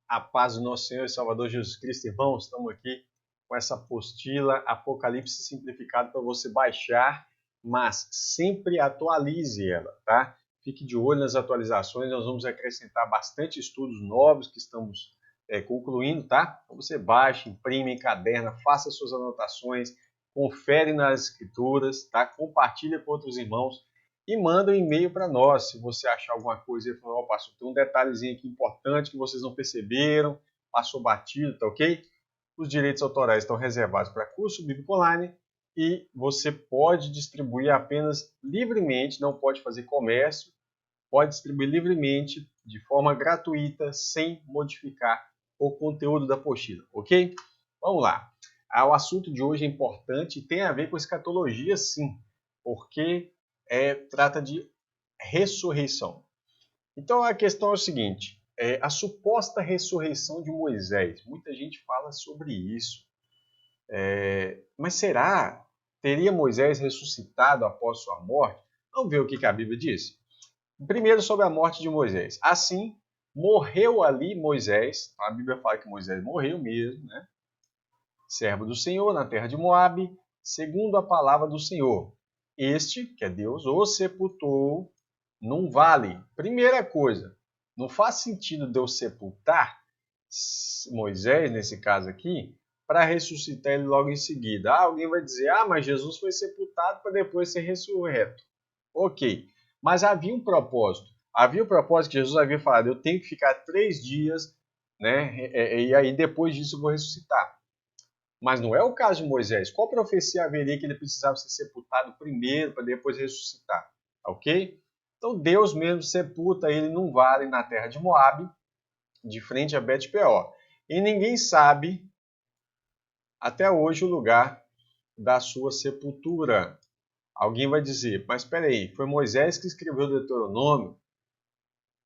A paz do nosso Senhor e Salvador Jesus Cristo, irmãos, estamos aqui com essa apostila Apocalipse simplificado para você baixar, mas sempre atualize ela, tá? Fique de olho nas atualizações, nós vamos acrescentar bastante estudos novos que estamos concluindo, tá? Então você baixa, imprime, encaderna, faça suas anotações, confere nas escrituras, tá? Compartilha com outros irmãos e manda um e-mail para nós, se você achar alguma coisa e falar, ó, pastor, tem um detalhezinho aqui importante que vocês não perceberam, passou batido, tá ok? Os direitos autorais estão reservados para curso bíblico online e você pode distribuir apenas livremente, não pode fazer comércio, pode distribuir livremente, de forma gratuita, sem modificar o conteúdo da apostila, ok? Vamos lá. O assunto de hoje é importante e tem a ver com escatologia, sim, porque trata de ressurreição. Então a questão é o seguinte, a suposta ressurreição de Moisés. Muita gente fala sobre isso. Mas será? Teria Moisés ressuscitado após sua morte? Vamos ver o que a Bíblia diz? Primeiro sobre a morte de Moisés. Assim, morreu ali Moisés. A Bíblia fala que Moisés morreu mesmo, né? Servo do Senhor na terra de Moabe, segundo a palavra do Senhor. Este, que é Deus, o sepultou num vale. Primeira coisa, não faz sentido Deus sepultar Moisés, nesse caso aqui, para ressuscitar ele logo em seguida. Alguém vai dizer, mas Jesus foi sepultado para depois ser ressurreto. Ok, mas havia um propósito. Havia o propósito que Jesus havia falado, eu tenho que ficar 3 dias, né? E aí depois disso eu vou ressuscitar. Mas não é o caso de Moisés. Qual profecia haveria que ele precisava ser sepultado primeiro para depois ressuscitar? Ok? Então Deus mesmo sepulta ele num vale na terra de Moabe, de frente a Bet-peor. E ninguém sabe até hoje o lugar da sua sepultura. Alguém vai dizer, mas espera aí, foi Moisés que escreveu o Deuteronômio?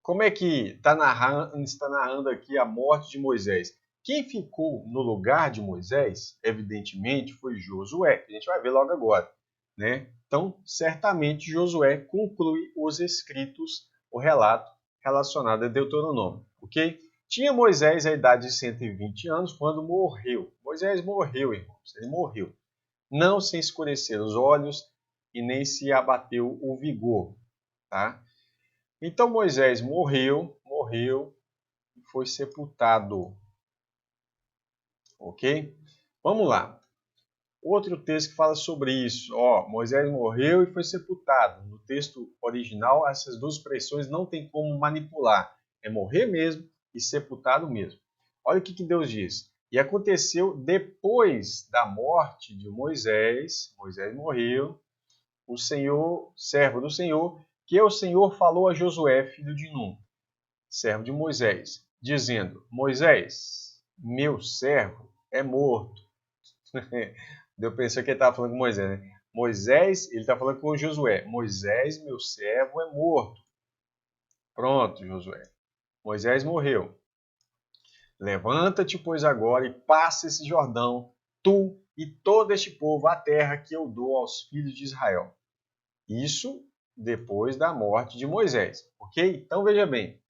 Como é que está narrando aqui a morte de Moisés? Quem ficou no lugar de Moisés, evidentemente, foi Josué, que a gente vai ver logo agora, né? Então, certamente Josué conclui os escritos, o relato relacionado a Deuteronômio, ok? Tinha Moisés a idade de 120 anos quando morreu. Moisés morreu, irmãos, ele morreu. Não se escurecer os olhos e nem se abateu o vigor, tá? Então Moisés morreu e foi sepultado. Ok? Vamos lá. Outro texto que fala sobre isso. Moisés morreu e foi sepultado. No texto original, essas duas expressões não tem como manipular. É morrer mesmo e sepultado mesmo. Olha o que Deus diz. E aconteceu depois da morte de Moisés morreu, o Senhor, servo do Senhor, que o Senhor falou a Josué, filho de Num, servo de Moisés, dizendo, Moisés, meu servo é morto. Eu pensei que ele estava falando com Moisés, né? Moisés, ele está falando com Josué. Moisés, meu servo, é morto. Pronto, Josué. Moisés morreu. Levanta-te, pois, agora e passa esse Jordão, tu e todo este povo, à terra que eu dou aos filhos de Israel. Isso depois da morte de Moisés, ok? Então veja bem,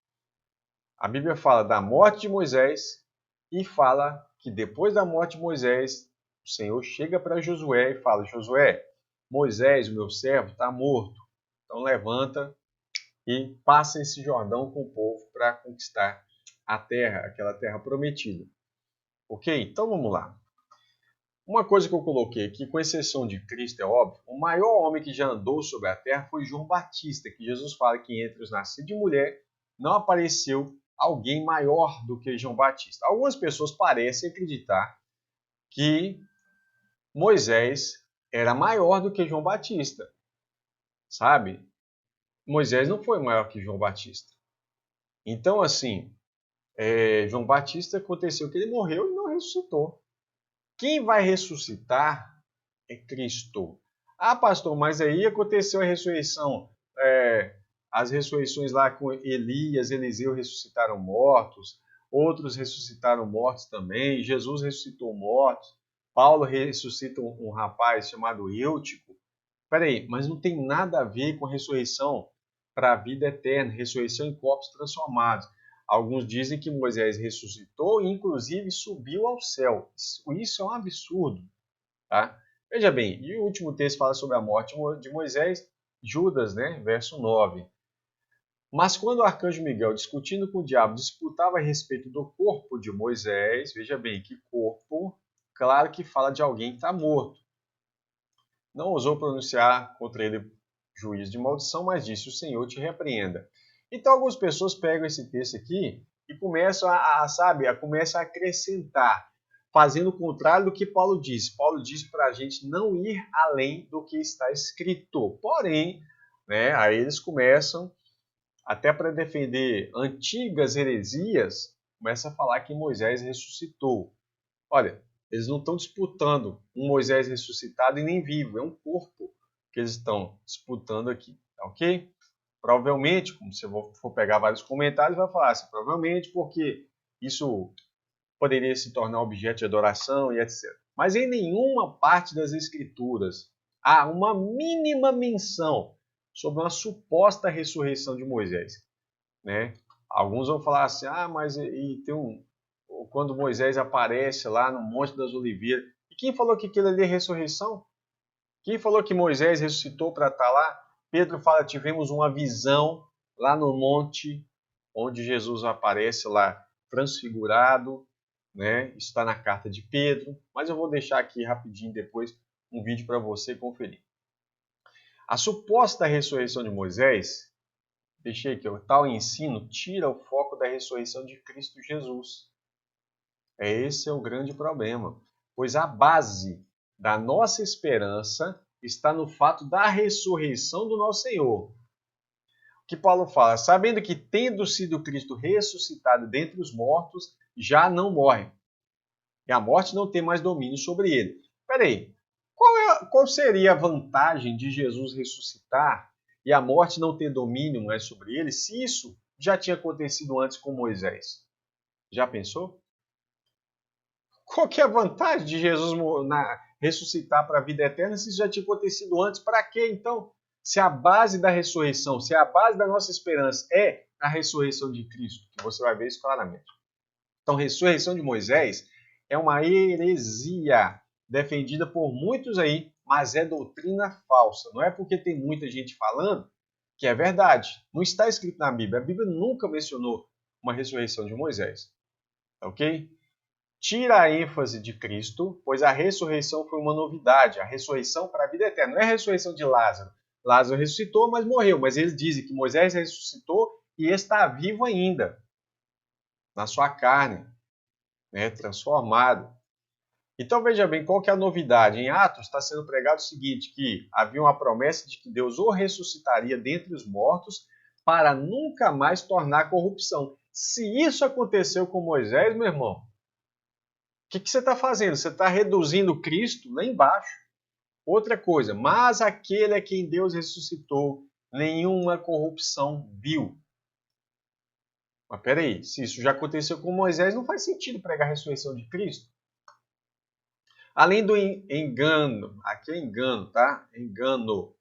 a Bíblia fala da morte de Moisés e fala que depois da morte de Moisés, o Senhor chega para Josué e fala, Josué, Moisés, o meu servo, está morto. Então levanta e passa esse Jordão com o povo para conquistar a terra, aquela terra prometida. Ok? Então vamos lá. Uma coisa que eu coloquei aqui, com exceção de Cristo, é óbvio, o maior homem que já andou sobre a terra foi João Batista, que Jesus fala que entre os nascidos de mulher não apareceu alguém maior do que João Batista. Algumas pessoas parecem acreditar que Moisés era maior do que João Batista, sabe? Moisés não foi maior que João Batista. Então, assim, João Batista aconteceu que ele morreu e não ressuscitou. Quem vai ressuscitar é Cristo. Pastor, mas aí aconteceu a ressurreição, as ressurreições lá com Elias, Eliseu ressuscitaram mortos, outros ressuscitaram mortos também, Jesus ressuscitou mortos, Paulo ressuscita um rapaz chamado Eutico. Peraí, mas não tem nada a ver com ressurreição para a vida eterna, ressurreição em corpos transformados. Alguns dizem que Moisés ressuscitou e, inclusive, subiu ao céu. Isso é um absurdo. Tá? Veja bem, e o último texto fala sobre a morte de Moisés, Judas, né? Verso 9. Mas quando o arcanjo Miguel, discutindo com o diabo, disputava a respeito do corpo de Moisés, veja bem, que corpo, claro que fala de alguém que está morto. Não ousou pronunciar contra ele juízo de maldição, mas disse: o Senhor te repreenda. Então algumas pessoas pegam esse texto aqui e começam começam a acrescentar, fazendo o contrário do que Paulo diz. Paulo diz para a gente não ir além do que está escrito. Porém, né, aí eles começam, até para defender antigas heresias, começam a falar que Moisés ressuscitou. Olha, eles não estão disputando um Moisés ressuscitado e nem vivo, é um corpo que eles estão disputando aqui, tá ok? Provavelmente, como se eu for pegar vários comentários, vai falar assim, provavelmente porque isso poderia se tornar objeto de adoração e etc. Mas em nenhuma parte das Escrituras há uma mínima menção sobre uma suposta ressurreição de Moisés, né? Alguns vão falar assim, mas tem quando Moisés aparece lá no Monte das Oliveiras. E quem falou que aquilo ali é ressurreição? Quem falou que Moisés ressuscitou para estar lá? Pedro fala, tivemos uma visão lá no monte, onde Jesus aparece lá transfigurado, né? Está na carta de Pedro, mas eu vou deixar aqui rapidinho depois um vídeo para você conferir. A suposta ressurreição de Moisés, deixei aqui, o tal ensino tira o foco da ressurreição de Cristo Jesus. Esse é o grande problema, pois a base da nossa esperança está no fato da ressurreição do nosso Senhor. O que Paulo fala, sabendo que tendo sido Cristo ressuscitado dentre os mortos, já não morre. E a morte não tem mais domínio sobre ele. Espera aí, qual seria a vantagem de Jesus ressuscitar e a morte não ter domínio mais sobre ele, se isso já tinha acontecido antes com Moisés? Já pensou? Qual que é a vantagem de Jesus ressuscitar para a vida eterna se isso já tinha acontecido antes? Para quê, então? Se a base da ressurreição, se a base da nossa esperança é a ressurreição de Cristo, que você vai ver isso claramente. Então, a ressurreição de Moisés é uma heresia defendida por muitos aí, mas é doutrina falsa. Não é porque tem muita gente falando que é verdade. Não está escrito na Bíblia. A Bíblia nunca mencionou uma ressurreição de Moisés. Ok? Tira a ênfase de Cristo, pois a ressurreição foi uma novidade, a ressurreição para a vida eterna. Não é a ressurreição de Lázaro. Lázaro ressuscitou, mas morreu. Mas eles dizem que Moisés ressuscitou e está vivo ainda, na sua carne, né, transformado. Então veja bem, qual que é a novidade? Em Atos está sendo pregado o seguinte, que havia uma promessa de que Deus o ressuscitaria dentre os mortos para nunca mais tornar corrupção. Se isso aconteceu com Moisés, meu irmão, o que você está fazendo? Você está reduzindo Cristo lá embaixo. Outra coisa, mas aquele a quem Deus ressuscitou, nenhuma corrupção viu. Mas peraí, se isso já aconteceu com Moisés, não faz sentido pregar a ressurreição de Cristo. Além do engano, aqui é engano, tá? Engano.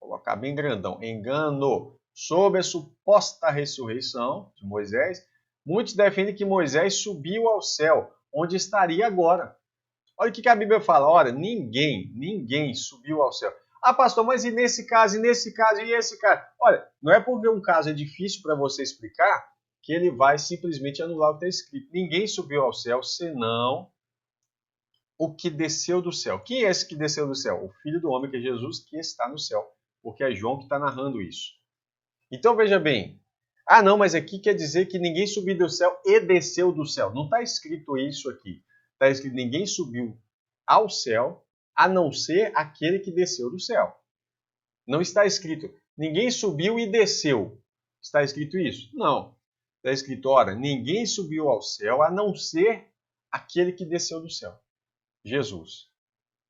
Vou colocar bem grandão. Engano sobre a suposta ressurreição de Moisés. Muitos defendem que Moisés subiu ao céu, onde estaria agora. Olha o que a Bíblia fala. Olha, ninguém subiu ao céu. Pastor, mas e nesse caso, e esse caso? Olha, não é porque um caso é difícil para você explicar que ele vai simplesmente anular o que está escrito. Ninguém subiu ao céu, senão o que desceu do céu. Quem é esse que desceu do céu? O Filho do Homem, que é Jesus, que está no céu. Porque é João que está narrando isso. Então veja bem. Não, mas aqui quer dizer que ninguém subiu do céu e desceu do céu. Não está escrito isso aqui. Está escrito ninguém subiu ao céu, a não ser aquele que desceu do céu. Não está escrito ninguém subiu e desceu. Está escrito isso? Não. Está escrito, ora, ninguém subiu ao céu, a não ser aquele que desceu do céu. Jesus.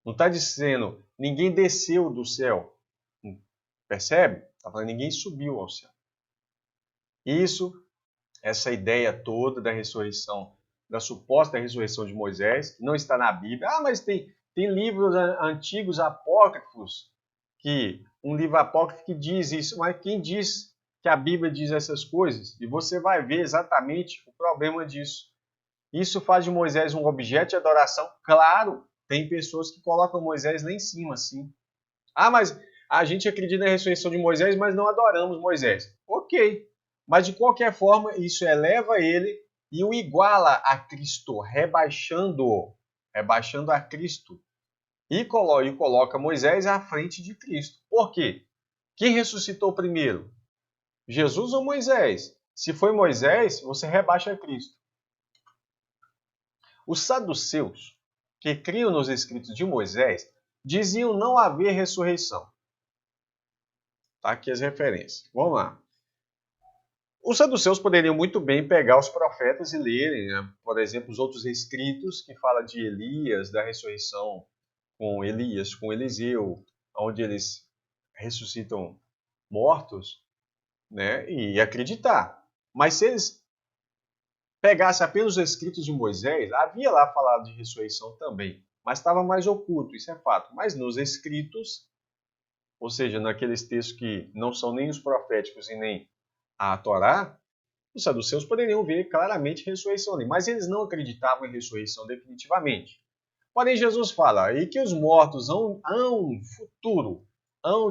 Não está dizendo ninguém desceu do céu. Percebe? Está falando ninguém subiu ao céu. Isso, essa ideia toda da ressurreição, da suposta ressurreição de Moisés, não está na Bíblia. Mas tem livros antigos apócrifos, um livro apócrifo que diz isso. Mas quem diz que a Bíblia diz essas coisas e você vai ver exatamente o problema disso. Isso faz de Moisés um objeto de adoração? Claro, tem pessoas que colocam Moisés lá em cima, sim. Ah, mas a gente acredita na ressurreição de Moisés, mas não adoramos Moisés. Ok, mas de qualquer forma, isso eleva ele e o iguala a Cristo, rebaixando a Cristo. E coloca Moisés à frente de Cristo. Por quê? Quem ressuscitou primeiro? Jesus ou Moisés? Se foi Moisés, você rebaixa a Cristo. Os saduceus, que criam nos escritos de Moisés, diziam não haver ressurreição. Tá aqui as referências. Vamos lá. Os saduceus poderiam muito bem pegar os profetas e lerem, né? Por exemplo, os outros escritos que falam de Elias, da ressurreição com Elias, com Eliseu, onde eles ressuscitam mortos, né? E acreditar. Mas se eles pegassem apenas os escritos de Moisés, havia lá falado de ressurreição também, mas estava mais oculto, isso é fato. Mas nos escritos, ou seja, naqueles textos que não são nem os proféticos e nem a Torá, os saduceus poderiam ver claramente ressurreição ali, mas eles não acreditavam em ressurreição definitivamente. Porém, Jesus fala aí que os mortos hão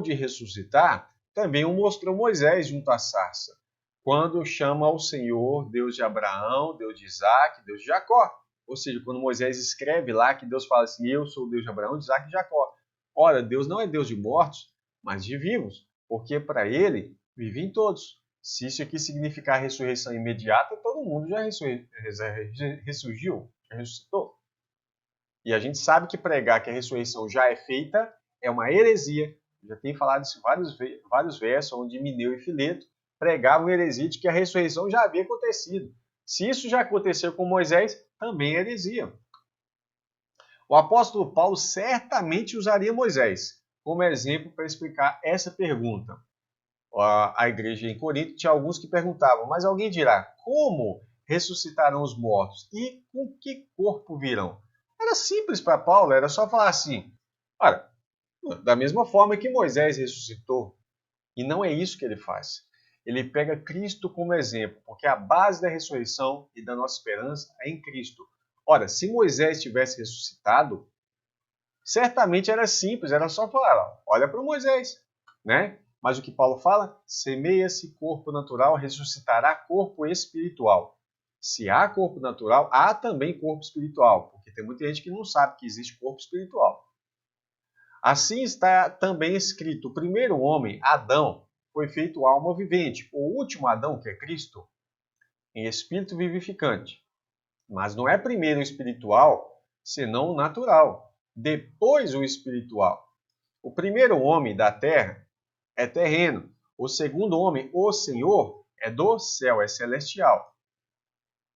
de ressuscitar, também o mostrou Moisés junto à sarça, quando chama o Senhor Deus de Abraão, Deus de Isaac, Deus de Jacó. Ou seja, quando Moisés escreve lá que Deus fala assim, eu sou o Deus de Abraão, de Isaac e Jacó. Ora, Deus não é Deus de mortos, mas de vivos, porque para ele vivem todos. Se isso aqui significar ressurreição imediata, todo mundo já ressurgiu, já ressuscitou. E a gente sabe que pregar que a ressurreição já é feita é uma heresia. Já tem falado isso em vários versos, onde Mineu e Fileto pregavam heresia de que a ressurreição já havia acontecido. Se isso já aconteceu com Moisés, também é heresia. O apóstolo Paulo certamente usaria Moisés como exemplo para explicar essa pergunta. A igreja em Corinto tinha alguns que perguntavam, mas alguém dirá, como ressuscitarão os mortos e com que corpo virão? Era simples para Paulo, era só falar assim, olha, da mesma forma que Moisés ressuscitou, e não é isso que ele faz. Ele pega Cristo como exemplo, porque a base da ressurreição e da nossa esperança é em Cristo. Ora, se Moisés tivesse ressuscitado, certamente era simples, era só falar, olha para Moisés, né? Mas o que Paulo fala? Semeia-se corpo natural, ressuscitará corpo espiritual. Se há corpo natural, há também corpo espiritual, porque tem muita gente que não sabe que existe corpo espiritual. Assim está também escrito, o primeiro homem, Adão, foi feito alma vivente. O último Adão, que é Cristo, em espírito vivificante. Mas não é primeiro o espiritual, senão o natural. Depois o espiritual. O primeiro homem da terra é terreno. O segundo homem, o Senhor, é do céu, é celestial.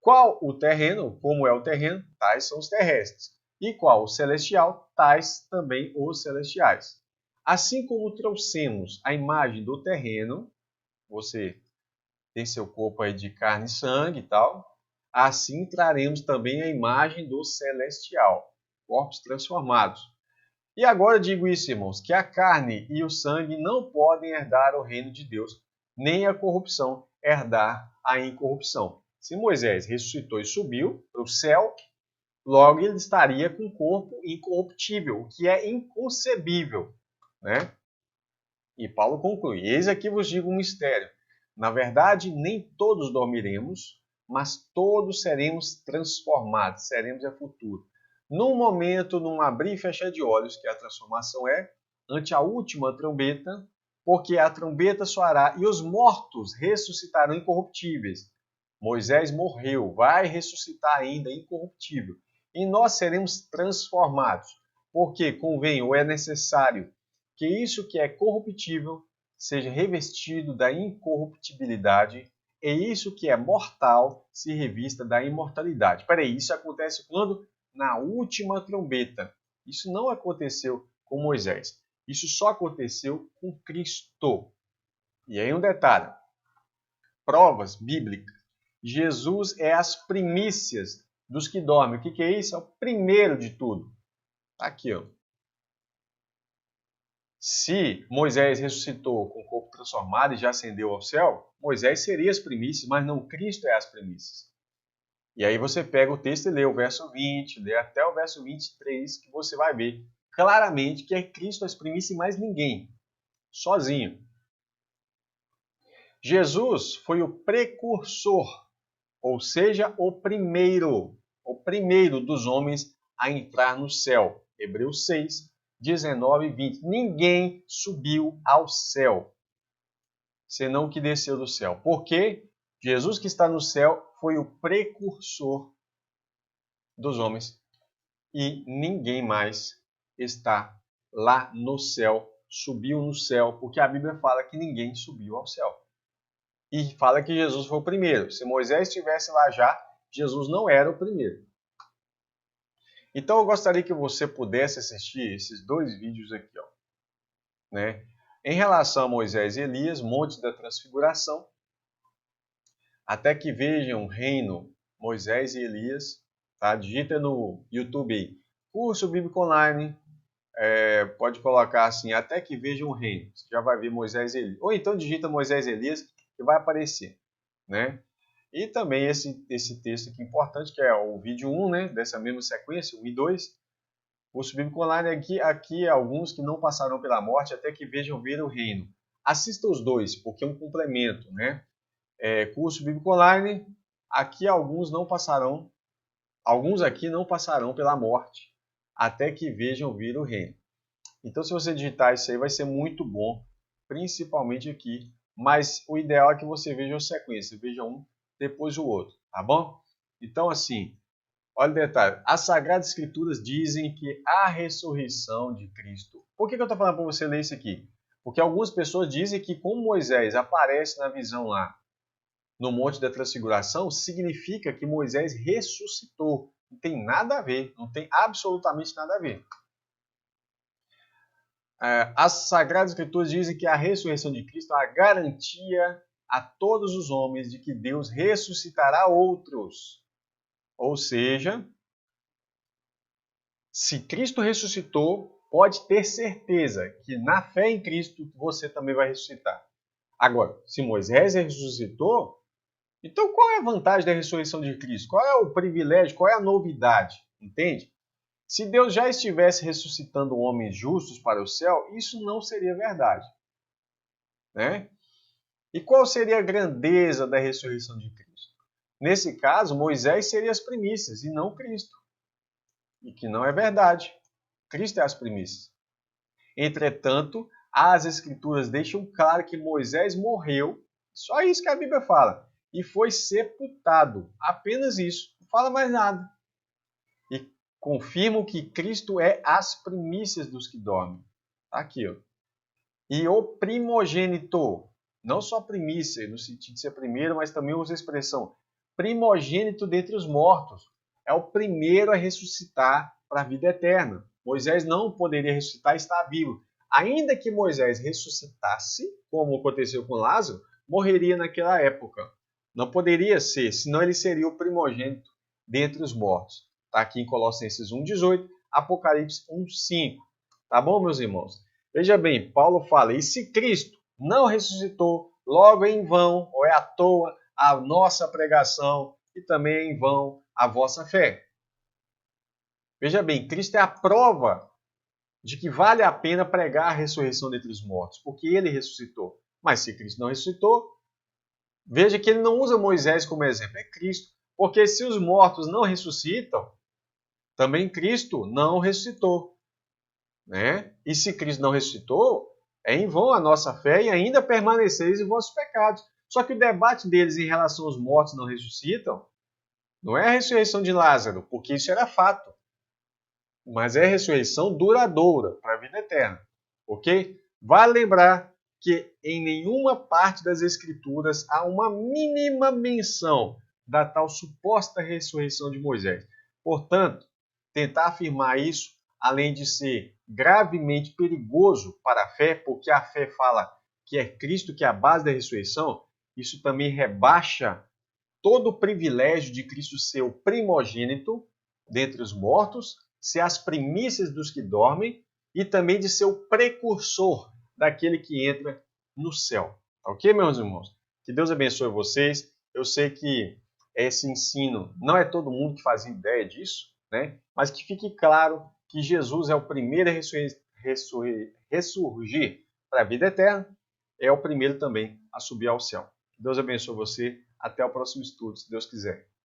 Qual o terreno? Como é o terreno? Tais são os terrestres. E qual o celestial? Tais também os celestiais. Assim como trouxemos a imagem do terreno, você tem seu corpo aí de carne e sangue e tal, assim traremos também a imagem do celestial, corpos transformados. E agora digo isso, irmãos, que a carne e o sangue não podem herdar o reino de Deus, nem a corrupção herdar a incorrupção. Se Moisés ressuscitou e subiu para o céu, logo ele estaria com um corpo incorruptível, o que é inconcebível, né? E Paulo conclui, eis aqui vos digo um mistério. Na verdade, nem todos dormiremos, mas todos seremos transformados, seremos a futuro. Num momento, num abrir e fechar de olhos, que a transformação é, ante a última trombeta, porque a trombeta soará e os mortos ressuscitarão incorruptíveis. Moisés morreu, vai ressuscitar ainda incorruptível. E nós seremos transformados, porque convém ou é necessário que isso que é corruptível seja revestido da incorruptibilidade e isso que é mortal se revista da imortalidade. Peraí, isso acontece quando? Na última trombeta. Isso não aconteceu com Moisés. Isso só aconteceu com Cristo. E aí um detalhe. Provas bíblicas. Jesus é as primícias dos que dormem. O que é isso? É o primeiro de tudo. Tá aqui, ó. Se Moisés ressuscitou com o corpo transformado e já ascendeu ao céu, Moisés seria as primícias, mas não Cristo é as primícias. E aí você pega o texto e lê o verso 20, lê até o verso 23, que você vai ver claramente que é Cristo as primícias e mais ninguém, sozinho. Jesus foi o precursor, ou seja, o primeiro dos homens a entrar no céu. Hebreus 6, 19 e 20. Ninguém subiu ao céu, senão o que desceu do céu. Porque Jesus que está no céu foi o precursor dos homens e ninguém mais está lá no céu, subiu no céu, porque a Bíblia fala que ninguém subiu ao céu. E fala que Jesus foi o primeiro. Se Moisés estivesse lá já, Jesus não era o primeiro. Então eu gostaria que você pudesse assistir esses dois vídeos aqui, ó, né? Em relação a Moisés e Elias, Monte da Transfiguração, até que vejam o reino Moisés e Elias, tá? Digita no YouTube aí, curso bíblico online, pode colocar assim, até que vejam o reino, você já vai ver Moisés e Elias. Ou então digita Moisés e Elias, que vai aparecer, né? E também esse texto aqui importante, que é o vídeo 1, né, dessa mesma sequência, 1 e 2. Curso bíblico online aqui alguns que não passarão pela morte até que vejam ver o reino. Assista os dois, porque é um complemento, né? Curso bíblico online, aqui alguns aqui não passarão pela morte até que vejam vir o reino. Então, se você digitar isso aí, vai ser muito bom, principalmente aqui. Mas o ideal é que você veja a sequência, veja um, depois o outro, tá bom? Então, assim, olha o detalhe. As Sagradas Escrituras dizem que a ressurreição de Cristo. Por que eu estou falando para você ler isso aqui? Porque algumas pessoas dizem que como Moisés aparece na visão lá, no Monte da Transfiguração, significa que Moisés ressuscitou. Não tem nada a ver, não tem absolutamente nada a ver. As Sagradas Escrituras dizem que a ressurreição de Cristo é a garantia a todos os homens de que Deus ressuscitará outros. Ou seja, se Cristo ressuscitou, pode ter certeza que na fé em Cristo você também vai ressuscitar. Agora, se Moisés ressuscitou, então qual é a vantagem da ressurreição de Cristo? Qual é o privilégio? Qual é a novidade? Entende? Se Deus já estivesse ressuscitando homens justos para o céu, isso não seria verdade, né? E qual seria a grandeza da ressurreição de Cristo? Nesse caso, Moisés seria as primícias e não Cristo. E que não é verdade. Cristo é as primícias. Entretanto, as Escrituras deixam claro que Moisés morreu, só isso que a Bíblia fala, e foi sepultado. Apenas isso, não fala mais nada. E confirmam que Cristo é as primícias dos que dormem. Tá aqui, ó. E o primogênito, não só primícia, no sentido de ser primeiro, mas também usa a expressão primogênito dentre os mortos. É o primeiro a ressuscitar para a vida eterna. Moisés não poderia ressuscitar e está vivo. Ainda que Moisés ressuscitasse, como aconteceu com Lázaro, morreria naquela época. Não poderia ser, senão ele seria o primogênito dentre os mortos. Está aqui em Colossenses 1,18, Apocalipse 1,5. Tá bom, meus irmãos? Veja bem, Paulo fala, e se Cristo não ressuscitou, logo é em vão, ou é à toa, a nossa pregação, e também é em vão a vossa fé. Veja bem, Cristo é a prova de que vale a pena pregar a ressurreição dentre os mortos, porque ele ressuscitou. Mas se Cristo não ressuscitou, veja que ele não usa Moisés como exemplo, é Cristo. Porque se os mortos não ressuscitam, também Cristo não ressuscitou. Né? E se Cristo não ressuscitou, é em vão a nossa fé e ainda permaneceis em vossos pecados. Só que o debate deles em relação aos mortos não ressuscitam não é a ressurreição de Lázaro, porque isso era fato, mas é a ressurreição duradoura para a vida eterna. Ok? Vale lembrar que em nenhuma parte das Escrituras há uma mínima menção da tal suposta ressurreição de Moisés. Portanto, tentar afirmar isso, além de ser gravemente perigoso para a fé, porque a fé fala que é Cristo que é a base da ressurreição, isso também rebaixa todo o privilégio de Cristo ser o primogênito dentre os mortos, ser as primícias dos que dormem e também de ser o precursor daquele que entra no céu. Ok, meus irmãos? Que Deus abençoe vocês. Eu sei que esse ensino não é todo mundo que faz ideia disso, né? Mas que fique claro que Jesus é o primeiro a ressurgir para a vida eterna, é o primeiro também a subir ao céu. Que Deus abençoe você. Até o próximo estudo, se Deus quiser.